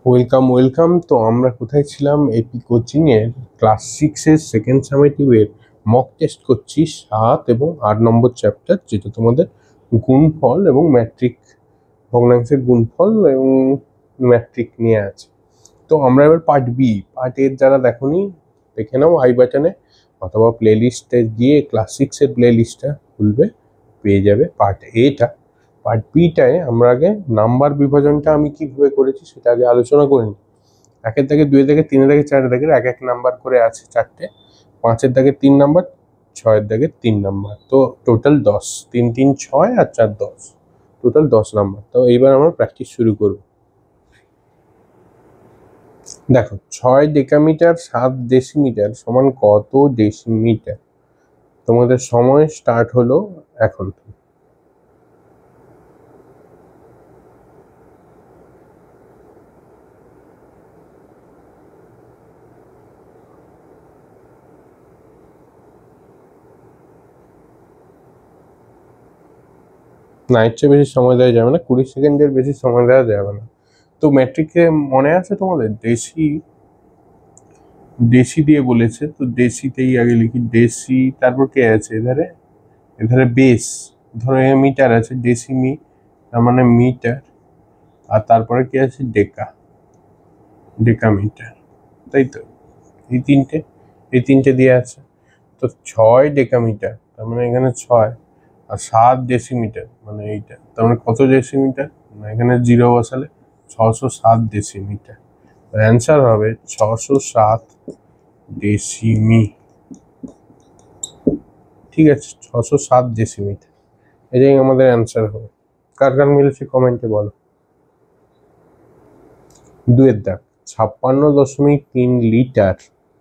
Welcome welcome. তো আমরা কোথায় ছিলাম? এপি কোচিং এর ক্লাস 6 এর সেকেন্ড সামেটিভের মক টেস্ট করছি 7 এবং 8 নম্বর চ্যাপ্টার, যেটা তোমাদের গুণফল এবং ম্যাট্রিক, ভগ্নাংশের গুণফল এবং ম্যাট্রিক নিয়ে আছে। তো আমরা এবার পার্ট বি, পার্ট এর যারা দেখোনি দেখে নাও আই বাটনে, অথবা প্লে লিস্টে গিয়ে ক্লাস 6 এর প্লে লিস্টটা খুলবে, পেয়ে যাবে পার্ট এটা। পার্ট বিটায় আমরা আগে নাম্বার বিভাজনটা আমি কিভাবে করেছি সেটা আগে আলোচনা করে নিই। 1-এর দাগে 2-এর দাগে 3-এর দাগে 4-এর দাগের এক এক নাম্বার করে আছে 4টে, 5-এর দাগে 3 নাম্বার, 6-এর দাগে 3 নাম্বার, তো টোটাল 10, 3 3 6 আর 4 10, টোটাল 10 নাম্বার। তো এইবার আমরা প্র্যাকটিস শুরু করব। দেখো, 6 ডেকামিটার 7 ডেসিমিটার সমান কত ডেসিমিটার? তোমাদের সময় স্টার্ট হলো এখন। না, এর চেয়ে বেশি সময় দেওয়া যাবে না, 20 সেকেন্ডের বেশি সময় দেওয়া যাবে না। তো ম্যাট্রিকে মনে আছে তোমাদের দেশি দিয়ে বলেছে, তো দেশিতেই আগে লিখি দেশি, তারপর কে আছে এধারে? এধারে বেস, ধরো এ মিটার আছে, ডেসিমি তার মানে মিটার, আর তারপরে কি আছে? ডেকামিটার, তাই তো। এই তিনটে দিয়ে আছে। তো 6 ডেকামিটার তার মানে এখানে 6, আর 7 ডেসিমিটার মানে এইটা, তার মানে কত ডেসিমিটার? না, এখানে 0 বসালে 607 ডেসিমিটার। অ্যান্সার হবে 607 ডেসিমি। ঠিক আছে, 607 ডেসিমিটার, এটাই আমাদের অ্যান্সার হবে। কার কার মিলেছে কমেন্টে বলো। 2-এর দাগ, 56.3 লিটার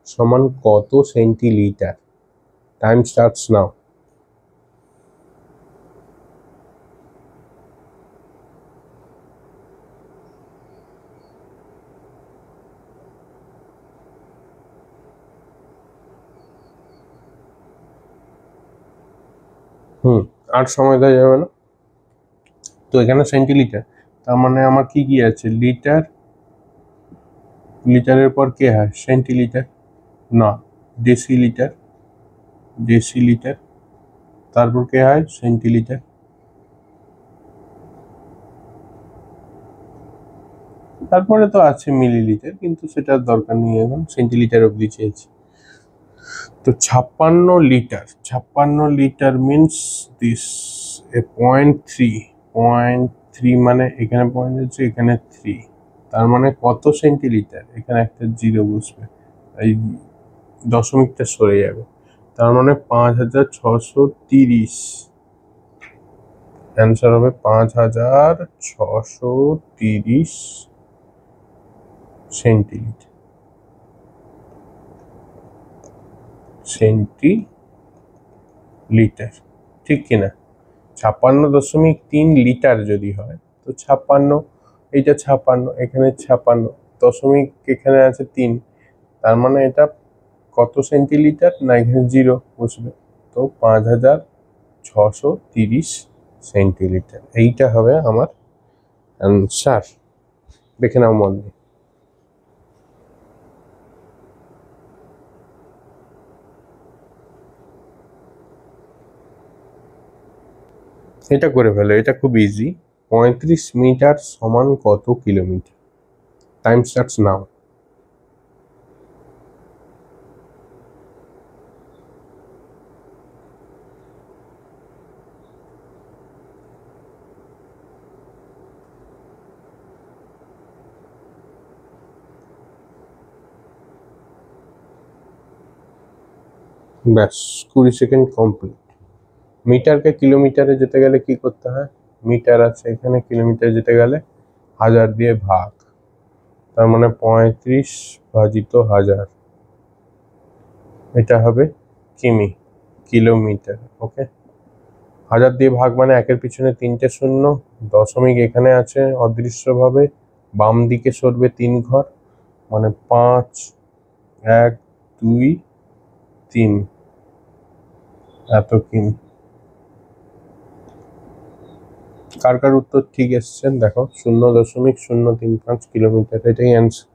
সমান কত সেন্টিলিটার? Time starts now. আর সময় দেওয়া যাবে না। তো এখানে সেন্টিলিটার, তার মানে আমার কি কি আছে? লিটার, লিটারের পর কে হয়? সেন্টিলিটার, না, ডেসিলিটার, তারপর কে হয়? সেন্টিলিটার, তারপরে তো আছে মিলিলিটার, কিন্তু সেটার দরকার নেই, এখন সেন্টিলিটার অব্দি চেয়েছি। তো 56 লিটার মিনস দিস এ 0.3 মানে এখানে পয়েন্ট হচ্ছে, এখানে 3, তার মানে কত সেন্টিলিটার? এখানে একটা 0 বসবে, এই দশমিকটা সরে যাবে, তার মানে 5630। অ্যান্সার হবে 5630 সেন্টিলিটার, ঠিক কিনা? 56.3 লিটার যদি হয়, তো 56, এইটা 56, এখানে 56, দশমিক এখানে আছে 3, তার মানে এটা কত সেন্টিলিটার? না, এখানে 0 বসবে, তো 5630 সেন্টিলিটার, এইটা হবে আমার অ্যান্সার। দেখে নাও মন দিয়ে। এটা করে ফেলো, এটা খুব ইজি। 35 মিটার সমান কত কিলোমিটার? টাইম স্টার্টস নাও। ব্যাস, 20 সেকেন্ড কমপ্লিট। মিটারকে কিলোমিটারে যেতে গেলে কি করতে হয়? মিটার আছে এখানে, কিলোমিটার যেতে গেলে 1000 দিয়ে ভাগ, তার মানে 35 ভাজিত 1000, এটা হবে কিলোমিটার। ওকে, 1000 দিয়ে ভাগ মানে একের পিছনে 3টে শূন্য, দশমিক এখানে আছে অদৃশ্যভাবে, বাম দিকে সরবে 3 ঘর, মানে 5, 1, 2, 3, এত কিমি। কার কার উত্তর ঠিক এসছেন দেখো, 0.035 কিলোমিটার, এটাই অ্যান্সার।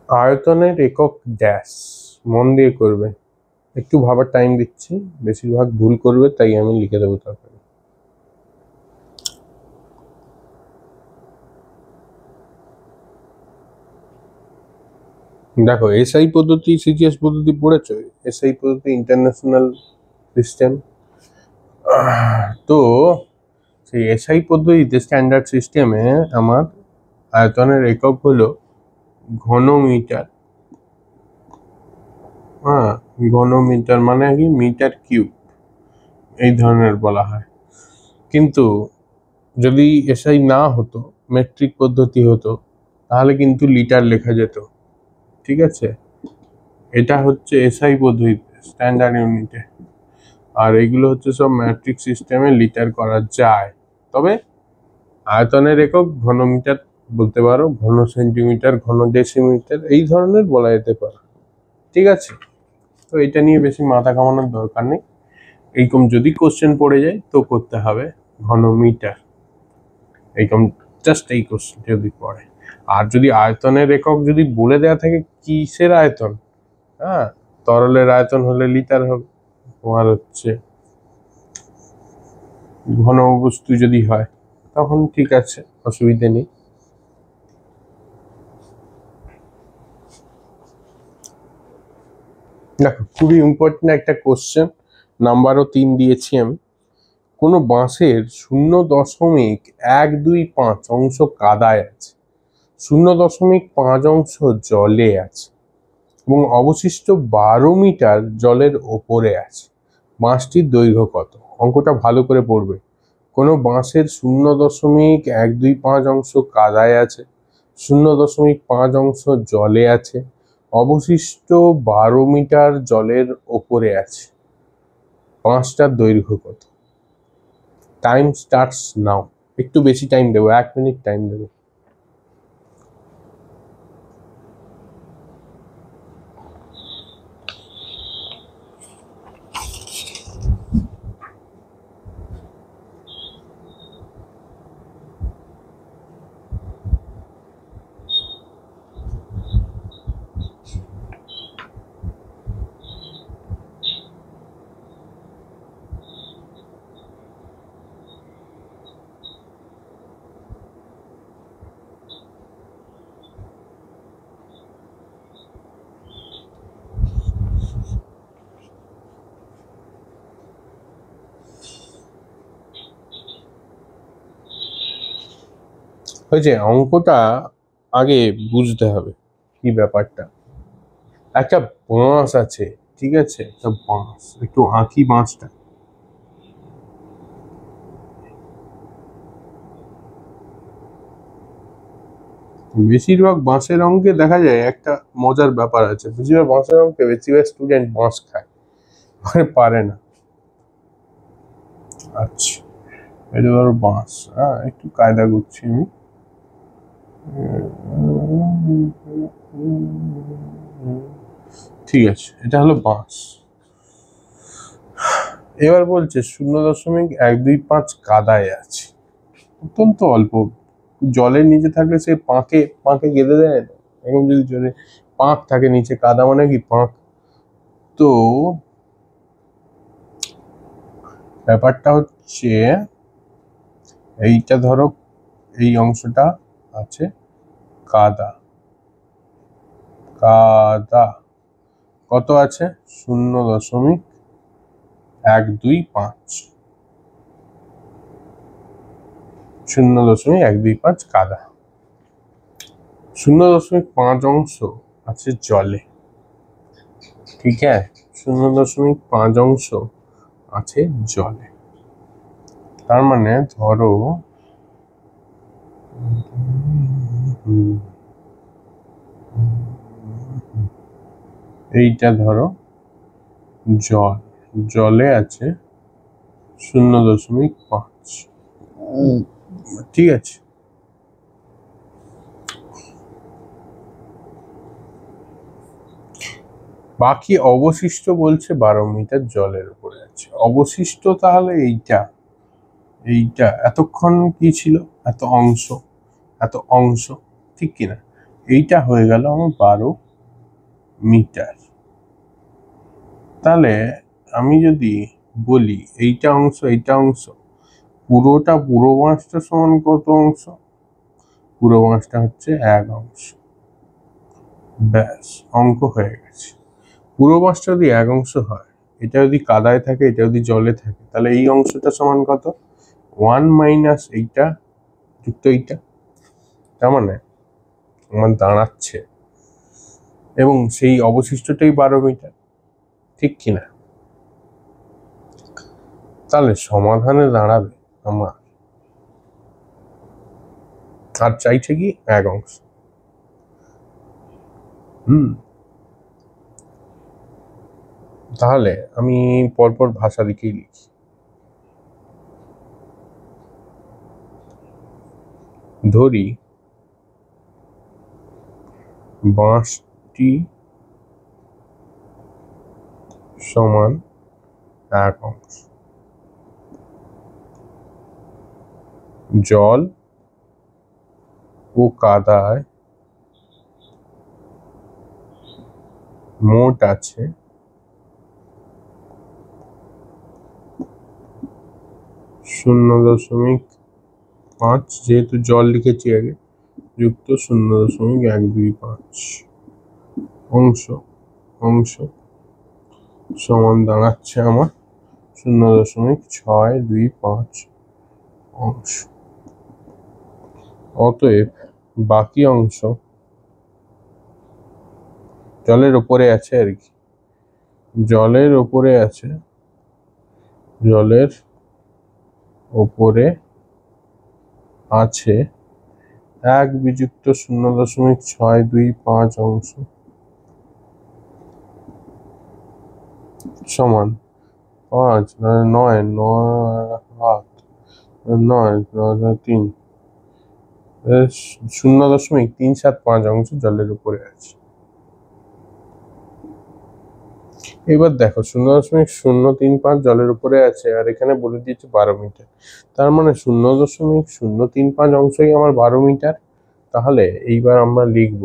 আয়তনের একক ড্যাশ, মন দিয়ে করবে, একটু ভাবার টাইম দিচ্ছি, বেশিরভাগ ভুল করবে তাই আমি লিখে দেবো তারপরে। দেখো এসআই পদ্ধতি, সিজিএস পদ্ধতি পড়েছো? এসআই পদ্ধতি ইন্টারন্যাশনাল সিস্টেম। তো সেই এসআই পদ্ধতিতে স্ট্যান্ডার্ড সিস্টেমে আমার আয়তনের একক হলো ঘনমিটার। হ্যাঁ, ঘনমিটার মানে কি, মিটার কিউব এই ধরনের বলা হয়। কিন্তু যদি এসআই না হতো, মেট্রিক পদ্ধতি হতো, তাহলে কিন্তু লিটার লেখা যেত। ঠিক আছে, এটা হচ্ছে এসআই পদ্ধতিতে স্ট্যান্ডার্ড ইউনিটে, আর এইগুলো হচ্ছে সব ম্যাট্রিক সিস্টেমে লিটার করা যায়। তবে আয়তনের একক ঘনমিটার বলতে পারো, ঘন সেন্টিমিটার, ঘন ডেসিমিটার এই ধরনের বলা যেতে পারে। ঠিক আছে, তো এটা নিয়ে বেশি মাথা ঘামানোর দরকার নেই। এইরকম যদি কোশ্চেন পড়ে যায় তো করতে হবে ঘনমিটার, এইরকম জাস্ট এই কোশ্চেন যদি পড়ে। আর যদি আয়তনের একক যদি বলে দেওয়া থাকে কিসের আয়তন, হ্যাঁ, তরলের আয়তন হলে লিটার হবে, তোমার হচ্ছে ঘন বস্তু যদি হয় তখন ঠিক আছে, অসুবিধে নেই। দেখো খুবই ইম্পর্টেন্ট একটা কোশ্চেন, নাম্বারও 3 দিয়েছি আমি। কোনো বাঁশের 0.125 অংশ কাদায় আছে, 0.5 অংশ জলে আছে এবং অবশিষ্ট 12 মিটার জলের ওপরে আছে। বাঁশটির দৈর্ঘ্য কত? অঙ্কটা ভালো করে পড়বে। কোনো বাঁশের 0.125 অংশ কাদায় আছে, 0.5 অংশ জলে আছে, অবশিষ্ট 12 মিটার জলের ওপরে আছে। বাঁশটার দৈর্ঘ্য কত? টাইম স্টার্টস নাও। একটু বেশি টাইম দেবো, 1 মিনিট টাইম দেবো। হয়েছে, অঙ্কটা আগে বুঝতে হবে কি ব্যাপারটা। একটা বাঁশ আছে, ঠিক আছে, একটা বাঁশ, একটু আঁকি বাঁশটা। বেশিরভাগ বাঁশের অঙ্কে দেখা যায় একটা মজার ব্যাপার আছে, বেশিরভাগ বাঁশের অঙ্কে বেশিরভাগ স্টুডেন্ট বাঁশ খায়, পারে না। আচ্ছা, এটা ধরো বাঁশ, হ্যাঁ, একটু কায়দা করছি আমি। ঠিক আছে, এটা হলো বাঁশ। এবার বলছে 0.125 কাদায় আছে, অত্যন্ত অল্প। জলের নিচে থাকলে সে পাঁকে পাঁকে গেঁথে দেয় না, এখন যদি জলে পাঁক থাকে নিচে, কাদা মানে কি পাঁক। তো ব্যাপারটা হচ্ছে এইটা ধরো, এই অংশটা আছে কাদা, কাদা কত আছে? 0.125, 0.125 কাদা। 0.5 অংশ আছে জলে, ঠিক আছে, 0.5 অংশ আছে জলে। তার মানে ধরো এইটা ধরো জল, জলে আছে 0.5, ঠিক আছে। বাকি অবশিষ্ট বলছে 12 মিটার জলের উপরে আছে। যাচ্ছে। অবশিষ্ট তাহলে এইটা এইটা এতক্ষণ কি ছিল, এত অংশ ঠিক কিনা? এইটা হয়ে গেল আমার 12 মিটার। তাহলে আমি যদি বলি এইটা অংশ পুরো বাঁশটা সমান কত অংশ? পুরো বাঁশটা হচ্ছে 1 অংশ। ব্যাস, অঙ্ক হয়ে গেছে। পুরো বাঁশটা যদি 1 অংশ হয়, এটা যদি কাদায় থাকে, এটা যদি জলে থাকে, তাহলে এই অংশটা সমান কত? 1 মাইনাস এইটা যুক্ত এইটা। তার মানে আমার দাঁড়াচ্ছে, এবং সেই অবশিষ্টটাই 12 মিটার, ঠিক কিনা? তাহলে সমাধানে দাঁড়াবে আমার, আর চাইছে কি 1 অংশ। তাহলে আমি পরপর ভাষা লিখেই লিখি। ধরি বাঁশটি সমান 1 অংশ। জল ও কাদায় মোট আছে 0.5, যেহেতু জল লিখেছি আগে, যুক্ত 0.125 অংশ সমান দাঁড়াচ্ছে আমার 0.625 অংশ। অতএব বাকি অংশ জলের ওপরে আছে আর কি, জলের ওপরে 1 বিযুক্ত 0.625 অংশ সমান 5, 9, 3, 0.375 অংশ জলের উপরে আছে। এবার দেখো 0.035 জলের উপরে আছে, আর এখানে বলে দিয়েছে 12 মিটার। তার মানে 0.035 অংশই আমার 12 মিটার। তাহলে এইবার আমরা লিখব,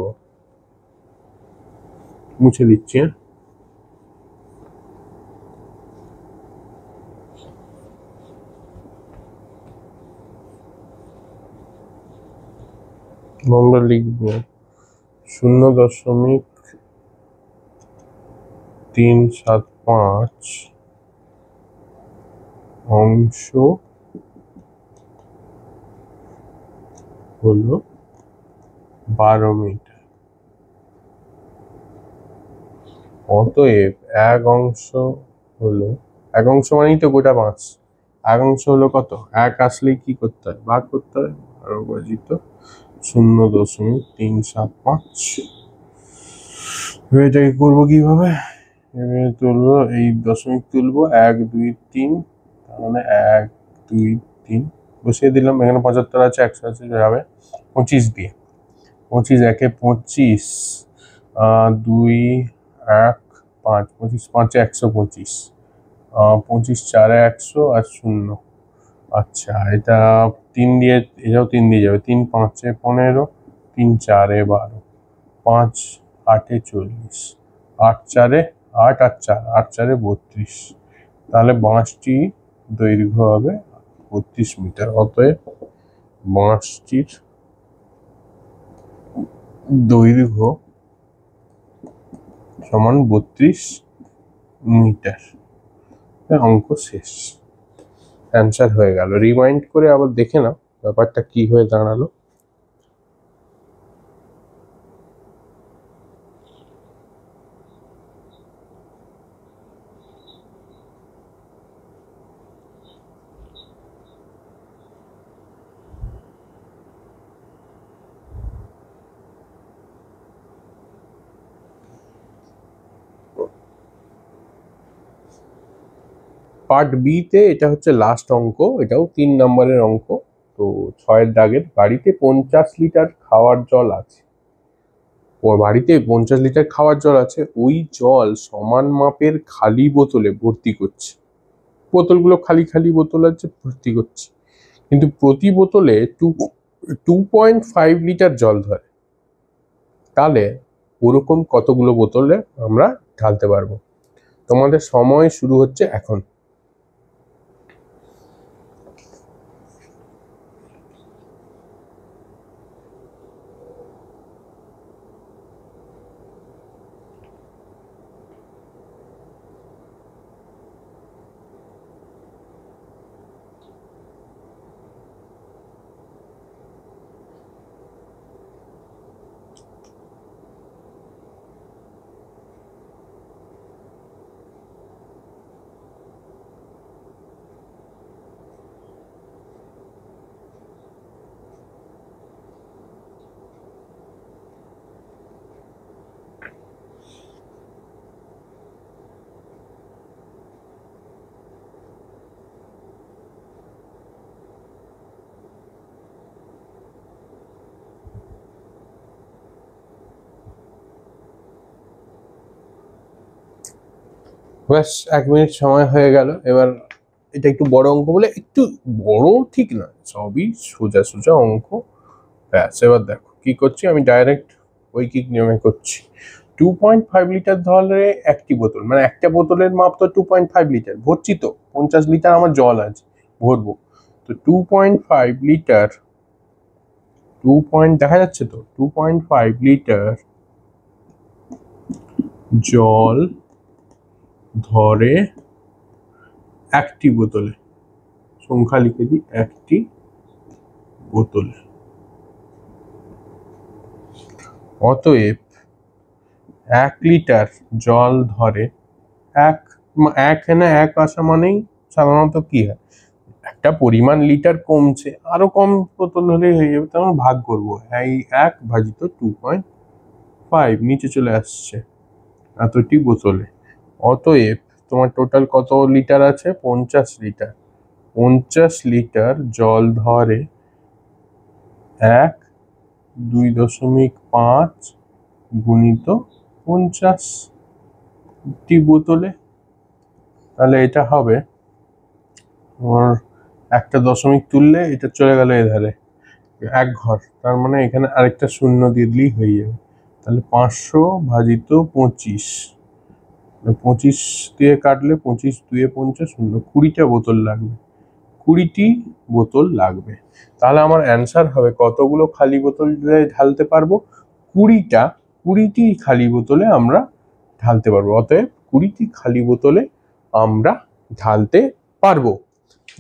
মুছে দিচ্ছি, আমরা লিখব 0.375 অংশ হলো 12 মিটার। অতএব 1 অংশ মানেই তো গোটা 5। 1 অংশ হলো কত? 1 আসলেই কি করতে হয়? ভাগ করতে হয়। 0.375। এটাকে করবো কিভাবে? এবারে তুলবো, এই দশমিক তুলবো, 1, 2, 3, তাহলে 1, 2, 3 বসিয়ে দিলাম। এখানে 75 আছে, 100 আছে, যাবে 25 দিয়ে। 25 একে 25, 2, 1, 5, 25 5 125, 25 4 100 আর 0। আচ্ছা, এটা 3 দিয়ে, এটাও 3 দিয়ে যাবে। 3 5 15, 3 4 12, 5 8 40, 8 4 8 আর 4, 8 4 32। তাহলে বাঁশটি দৈর্ঘ্য হবে 32 মিটার। অতএব বাঁশটির দৈর্ঘ্য সমান 32 মিটার। অঙ্ক শেষ, অ্যান্সার হয়ে গেল। রিমাইন্ড করে আবার দেখে নাও ব্যাপারটা কি হয়ে দাঁড়ালো। পার্ট বি তে এটা হচ্ছে লাস্ট অঙ্ক, এটাও 3 নম্বরের অঙ্ক। তো 6 দাগের, বাড়িতে 50 লিটার খাওয়ার জল আছে। বাড়িতে 50 লিটার খাওয়ার জল আছে, ওই জল সমান মাপের খালি বোতলে ভর্তি করছে। বোতলগুলো খালি খালি বোতল আছে, ভর্তি করছি। কিন্তু প্রতি বোতলে 2.5 লিটার জল ধরে, তাহলে ওরকম কতগুলো বোতলে আমরা ঢালতে পারবো? তোমাদের সময় শুরু হচ্ছে এখন। ব্যাস 1 মিনিট সময় হয়ে গেল। এবার এটা একটু বড় অঙ্ক বলে, একটু বড় ঠিক না, সবই সোজা সোজা অঙ্ক। ব্যাস এবার দেখো কি করছি, আমি ডাইরেক্ট ঐকিক নিয়মে করছি। 2.5 লিটার ধরে একটি বোতল, মানে একটা বোতলের মাপ তো 2.5 লিটার, ভরছি তো 50 লিটার আমার জল আছে, ভরবো। তো 2.5 লিটার, দেখা যাচ্ছে তো 2.5 লিটার জল ধরে একটি বোতলে, সংখ্যা লিখে দিই, একটি বোতলে। অতএব 1 লিটার জল ধরে, এখানে এক আসা মানেই সাধারণত কি হয়, একটা পরিমাণ লিটার কমছে, আরো কম বোতল হলেই হয়ে যাবে, তখন ভাগ করবো, এই 1 ভাজিত 2.5 নিচে চলে আসছে এতটি বোতলে। অতএব তোমার টোটাল কত লিটার আছে? 50 লিটার। 50 লিটার জল ধরে 1 2.5 গুণিত 50টি বোতলে। তাহলে এটা হবে তোমার একটা দশমিক তুললে এটা চলে গেল এধারে 1 ঘর, তার মানে এখানে আরেকটা শূন্য দিয়ে দিলেই হয়ে যাবে। তাহলে 500 ভাজিত 25, 25 দিয়ে কাটলে 25 2 50, 20টা বোতল লাগবে, 20টি বোতল লাগবে। তাহলে আমার অ্যান্সার হবে কতগুলো খালি বোতল ঢালতে পারবো? 20টি খালি বোতলে আমরা ঢালতে পারবো। অতএব 20টি খালি বোতলে আমরা ঢালতে পারবো।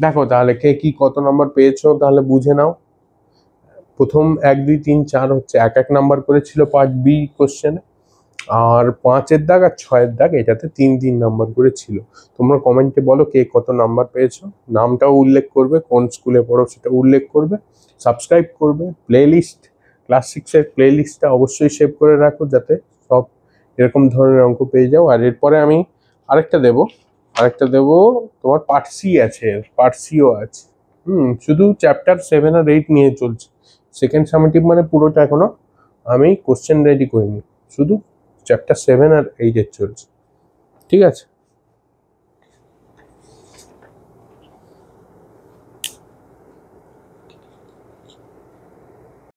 দেখো তাহলে কে কি কত নাম্বার পেয়েছো তাহলে বুঝে নাও। প্রথম 1 2 3 4 হচ্ছে 1 নাম্বার করে ছিল পার্ট বি কোশ্চেনে, আর 5-এর দাগ আর 6-এর দাগ এটাতে 3 নাম্বার করে ছিল। তোমরা কমেন্টে বলো কে কত নাম্বার পেয়েছো, নামটাও উল্লেখ করবে, কোন স্কুলে পড়ো সেটা উল্লেখ করবে, সাবস্ক্রাইব করবে, প্লেলিস্ট ক্লাস 6-এর প্লেলিস্টটা অবশ্যই সেভ করে রাখো যাতে সব এরকম ধরনের অঙ্ক পেয়ে যাও। আর এরপরে আমি আরেকটা দেবো তোমার পার্ট সি আছে, পার্ট সিও আছে। শুধু চ্যাপ্টার 7 আর 8 নিয়ে চলছে, সেকেন্ড সামেটিভ মানে পুরোটা এখনো আমি কোশ্চেন রেডি করিনি, শুধু চ্যাপ্টার 7 আর 8 চলছে। ঠিক আছে।